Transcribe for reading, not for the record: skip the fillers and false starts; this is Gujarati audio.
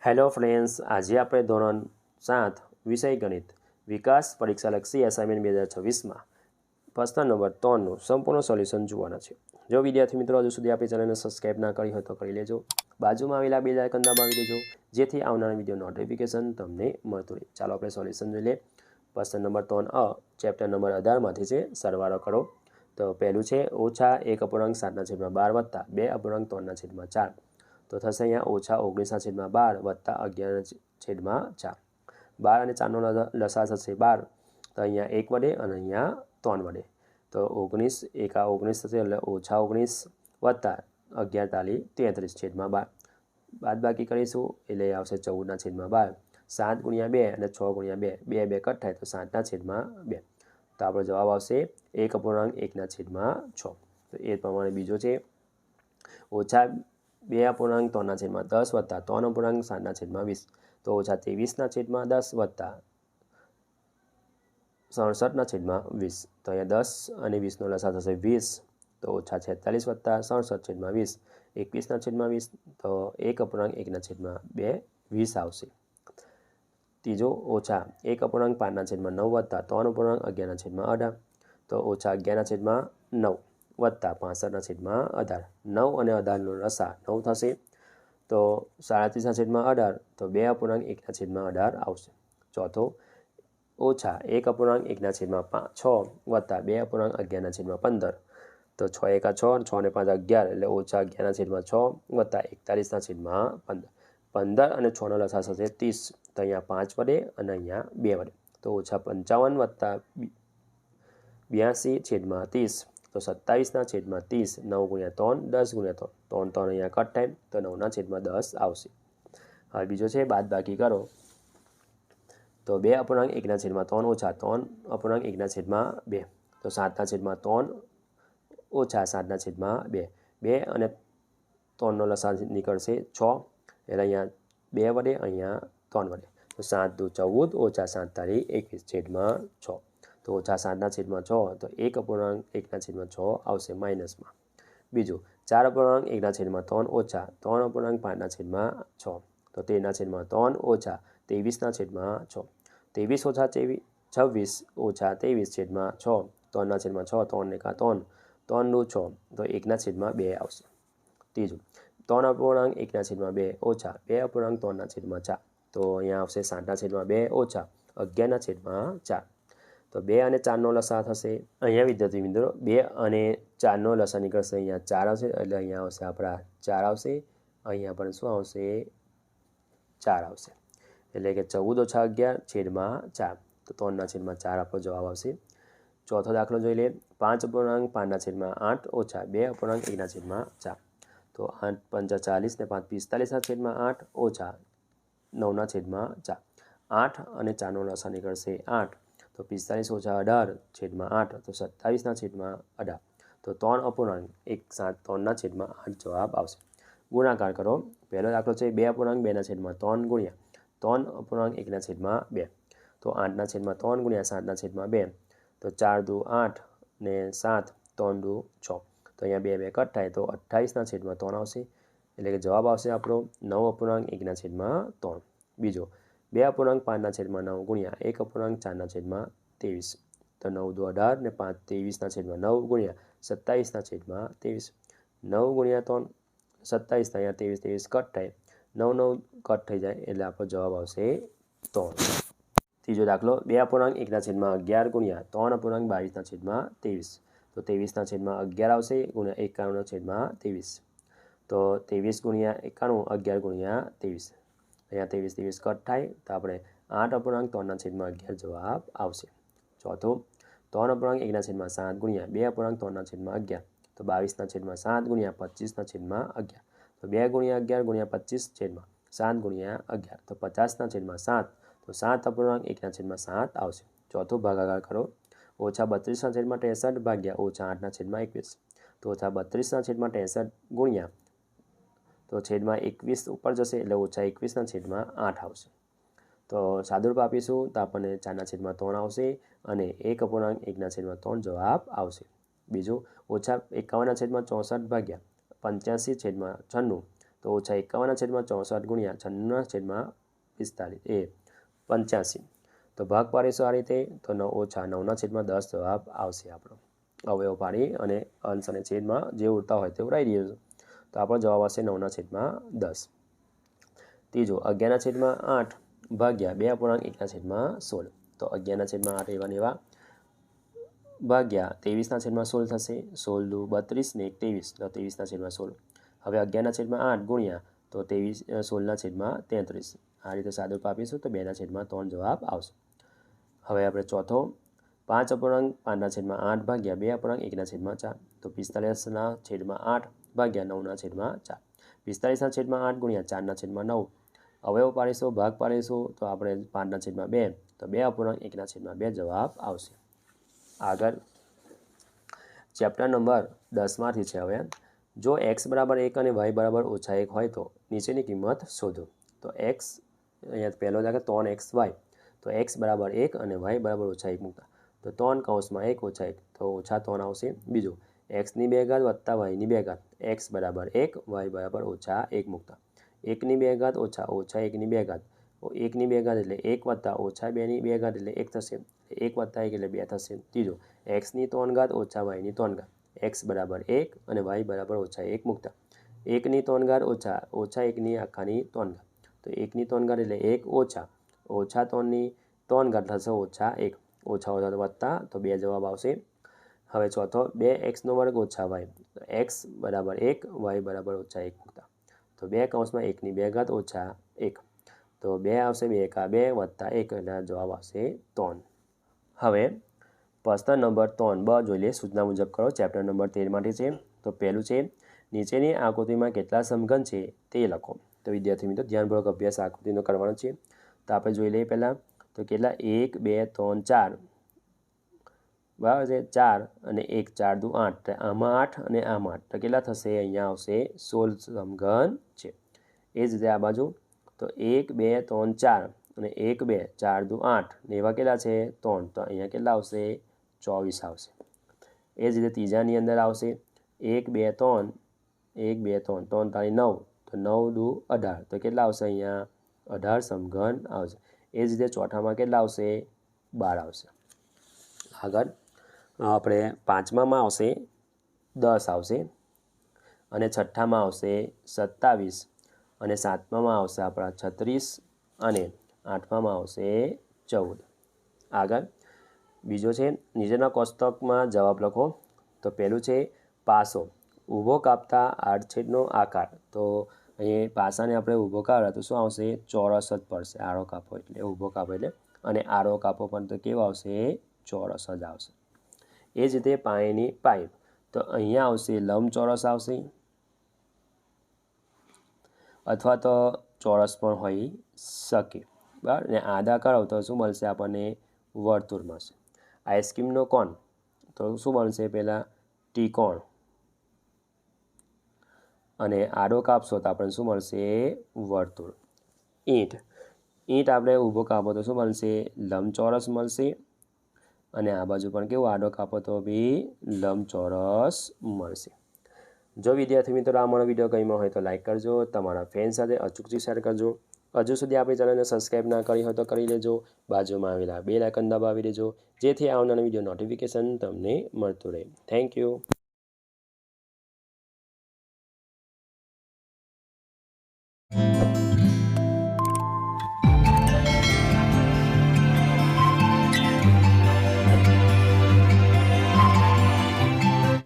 હેલો ફ્રેન્ડ્સ, આજે આપણે ધોરણ 7 વિષય ગણિત વિકાસ પરીક્ષાલક્ષી એસાઇનમેન્ટ 2026માં પ્રશ્ન નંબર 3નું સંપૂર્ણ સોલ્યુશન જોવાના છે। જો વિદ્યાર્થી મિત્રો હજુ સુધી આપણી ચેનલને સબસ્ક્રાઇબ ના કરી હોય તો કરી લેજો। બાજુમાં આવેલા બેલ આઇકન દબાવી દેજો જેથી આવનારા વિડીયો નોટિફિકેશન તમને મળતું રહે। ચાલો આપણે સોલ્યુશન જોઈ લઈએ। પ્રશ્ન નંબર 3 ચેપ્ટર નંબર 18માંથી છે સરવાળો કરો। તો પહેલું છે -1/7/12 વત્તા 2/3/4 તો થશે અહીંયા -19/12 વત્તા 11/4। 12 અને 4નો લસા થશે 12, તો અહીંયા 1 વડે અને અહીંયા 3 વડે, તો 19 એકા 19 થશે એટલે -19 વત્તા 11 તાલી 33/12। બાદબાકી કરીશું એટલે આવશે 14/12। 7 × 2 અને 6 × 2, 2 2 કટ થાય તો 7/2, તો આપણો જવાબ આવશે 1/1/6। તો એ પ્રમાણે બીજો છે -2/3/10 વત્તા 3/7/20, તો -23/10 વત્તા 67/20, તો અહીંયા 10 અને 20નો લસા થશે 20, તો -46 વત્તા 67/20, 21/20, તો 1/1/2 20 આવશે। ત્રીજો -1/5/9 વત્તા 3/11/18, તો -11/9 વત્તા 65/18, 9 અને 18નો લસા 9 થશે, તો 37/18, તો 2/1/18 આવશે। ચોથો -1/1/6 વત્તા 2/11/15, તો 6 એકા 6, 6 ને 5 11, એટલે -11/6 વત્તા 41/15, 15 અને 6નો લસા થશે 30, તો અહીંયા 5 વડે અને અહીંયા 2 વડે, તો -55 વત્તા 82/30, તો 27/30, 9 × 3 10 × 3, 3 અહીંયા કટ થાય તો 9/10 આવશે। હવે બીજો છે બાદબાકી કરો, તો 2/1/3 ઓછા 3/1/2, તો 7/3 ઓછા 7/2, 2 અને 3નો લસા નીકળશે 6, એટલે અહીંયા 2 વડે અહીંયા 3 વડે, તો 7 × 2 = 14 ઓછા 7 તારી 21/6, તો -7/6, તો 1/1/6 આવશે માઇનસમાં। બીજું 4/1/3 ઓછા 3/5/6, તો 13/3 ઓછા 23/6, 23 ઓછા 26 ઓછા 23/6, 3/6, 3 એકા 3, 3 × 6, તો 1/2 આવશે। ત્રીજું 3/1/2 ઓછા 2/3/4, તો અહીંયા આવશે 7/2 ઓછા 11/4, તો 2 અને 4નો લસા થશે, અહીંયા વિદ્યાર્થી મિત્રો 2 અને 4નો લસા નીકળશે, અહીંયા 4 આવશે, એટલે અહીંયા આવશે આપણા 4 આવશે, અહીંયા પણ શું આવશે 4 આવશે, એટલે કે 14 - 11/4, તો 3/4 આપણો જવાબ આવશે। ચોથો દાખલો જોઈ લઈએ, 5/5/8 ઓછા 2/1/4, તો 8 × 5 = 40 ને 5 = 45/8 ઓછા 9/4, 8 અને 4નો લસા નીકળશે 8, તો 45 ઓછા 18/8, તો 27/18, તો 3/1/3/8 જવાબ આવશે। ગુણાકાર કરો, પહેલો દાખલો છે 2/2/3 ગુણ્યા 3/1/2, તો 8/3 ગુણ્યા 7/2, તો 4 × 2 = 8 ને 7, 3 × 2 = 6, તો અહીંયા 2 2 કટ થાય તો 28/3 આવશે, એટલે કે જવાબ આવશે આપણો 9/1/3। બીજો 2/5/9 ગુણ્યા 1/4/23, તો 9 × 2 = 18 ને 5 = 23/9 ગુણ્યા 27/23, 9 ગુણ્યા 3 27, અહીંયા 23 કટ થાય, 9 9 કટ થઈ જાય, એટલે આપણો જવાબ આવશે 3। ત્રીજો દાખલો 2/1/11 ગુણ્યા 3/22/23, તો 23/11 આવશે ગુણ્યા 91/23, તો 23 ગુણ્યા 91, 11 ગુણ્યા 23, અહીંયા 23 કટ થાય, તો આપણે 8/3/11 જવાબ આવશે। ચોથું 3/1/7 ગુણ્યા 2/3/11, તો 22/7 ગુણ્યા 25/11, તો 2 × 11 ગુણ્યા 25/7 ગુણ્યા 11, તો 50/7, તો 7/1/7 આવશે। ચોથું ભાગાકાર કરો, -32/63 ભાગ્યા -8/21, તો -32/63 ગુણ્યા, તો છેદમાં 21 ઉપર જશે એટલે -21/8 આવશે, તો સાદુરૂપ આપીશું તો આપણને 4/3 આવશે અને 1/1/3 જવાબ આવશે। બીજું -51/64 ભાગ્યા 85/96, તો -51/64 ગુણ્યા 96/45 એ 85. તો ભાગ પાડીશું આ રીતે, તો -9/10 જવાબ આવશે આપણો. અવયવ પાડી અને અંશ અને છેદમાં જે ઉડતા હોય તે ઉડાવી દઈશું. તો આપણો જવાબ આવશે 9/10. ત્રીજો 11/8 ભાગ્યા 2/1/16. તો 11/8 એવા ને એવા ભાગ્યા 23/16 થશે. 16 દુ 32 ને 1 23, તો 23/16. હવે 11/8 ગુણ્યા તો 16/33. આ રીતે સાદું આપીશું તો 2/3 જવાબ આવશે. હવે આપણે ચોથો 5/5/8 ભાગ્યા 2/1/4. તો 45/8 ભાગ્યા 9/4. 45/8 ગુણ્યા 4/9. અવયવ પાડીશું, ભાગ પાડીશું તો આપણે 5/2, તો 2/1/2 જવાબ આવશે. આગળ ચેપ્ટર નંબર 10માંથી છે. હવે જો x = 1 અને y = -1 હોય તો નીચેની કિંમત શોધો. તો x અહીંયા પહેલો દાખલો 3xy, તો x = 1 અને y = -1 મૂકતા. તો 3 કૌંસમાં 1 - 1 તો -3 આવશે. બીજું x² + y² x = 1 y = -1 મૂકતા. 1² - 1² 1² એટલે 1 + -2² એટલે 1 થશે. 1 + 1 એટલે 2 થશે. ત્રીજું x³ - y³ x = 1 અને y = -1 મૂકતા. 1³ - -1/3 તો 1³ એટલે 1 -3/3 થશે -1. ઓછા તો વત્તા, તો 2 જવાબ આવશે. હવે ચોથો 2x² - y, તો x = 1 y = -1 મૂકતા. તો 2 કૌંસમાં 1² - 1, તો 2 આવશે. 2 × 2 + 1 એટલે જવાબ આવશે 3. હવે પ્રશ્ન નંબર 3 બ જોઈ લઈએ. સૂચના મુજબ કરો. ચેપ્ટર નંબર 13માંથી છે. તો પહેલું છે નીચેની આકૃતિમાં કેટલા સમઘન છે તે લખો. તો વિદ્યાર્થી મિત્રો ધ્યાનપૂર્વક અભ્યાસ આકૃતિનો કરવાનો છે. તો આપણે જોઈ લઈએ પહેલાં તો કેટલા 1 2 3 4 બરાબર છે. 4 અને 1 4 દુ 8, આમાં 8 અને આમાં 8, તો કેટલા થશે? અહીંયા આવશે 16 સમઘન છે. એ જ રીતે આ બાજુ તો 1 2 3 4 અને 1 2 4 દુ 8 ને એવા કેટલા છે? 3, તો અહીંયા કેટલા આવશે? 24 આવશે. એ જ રીતે ત્રીજાની અંદર આવશે 1 2 3 1 2 3 3 તારી 9, તો 9 દુ 18, તો કેટલા આવશે? અહીંયા 18 સમઘન આવશે. એ જ રીતે ચોથામાં કેટલા આવશે? 12 આવશે. આગળ આપણે પાંચમામાં આવશે 10 આવશે, અને છઠ્ઠામાં આવશે 27, અને સાતમામાં આવશે આપણા 36, અને આઠમામાં આવશે 14. આગળ બીજો છે નીચેના કોષ્ટકમાં જવાબ લખો. તો પહેલું છે પાસો ઊભો કાપતા આડછેદનો આકાર. તો અહીં પાસાને આપણે ઊભો કાપો તો શું આવશે? ચોરસ જ પડશે. આડો કાપો એટલે ઊભો કાપો એટલે, અને આડો કાપો પણ તો કેવો આવશે? ચોરસ જ આવશે. એ જ રીતે પાણીની પાઇપ, તો અહીંયા આવશે લંબચોરસ આવશે, અથવા તો ચોરસ પણ હોઈ શકે. બરાબર. ને આડા કરો તો શું મળશે આપણને? વર્તુળ મળશે. આઈસ્ક્રીમનો કોન, તો શું બનશે? પહેલાં ત્રિકોણ, અને આડો કાપશો તો આપણને શું મળશે? વર્તુળ. ઈંટ આપણે ઊભો કાપો તો શું બનશે? લંબચોરસ મળશે, અને આ બાજુ પણ કેવું? આડો કાપો તો બી લંબચોરસ મળશે. જો વિદ્યાર્થી મિત્રો આ મારો વિડીયો ગમ્યો હોય તો લાઇક કરજો, તમારા ફ્રેન્ડ સાથે અચૂકથી શેર કરજો. હજુ સુધી આપણી ચેનલને સબસ્ક્રાઈબ ના કરી હોય તો કરી લેજો. બાજુમાં આવેલા બેલ આઇકન દબાવી દેજો, જેથી આવનારા વિડીયો નોટિફિકેશન તમને મળતું રહે. Thank you.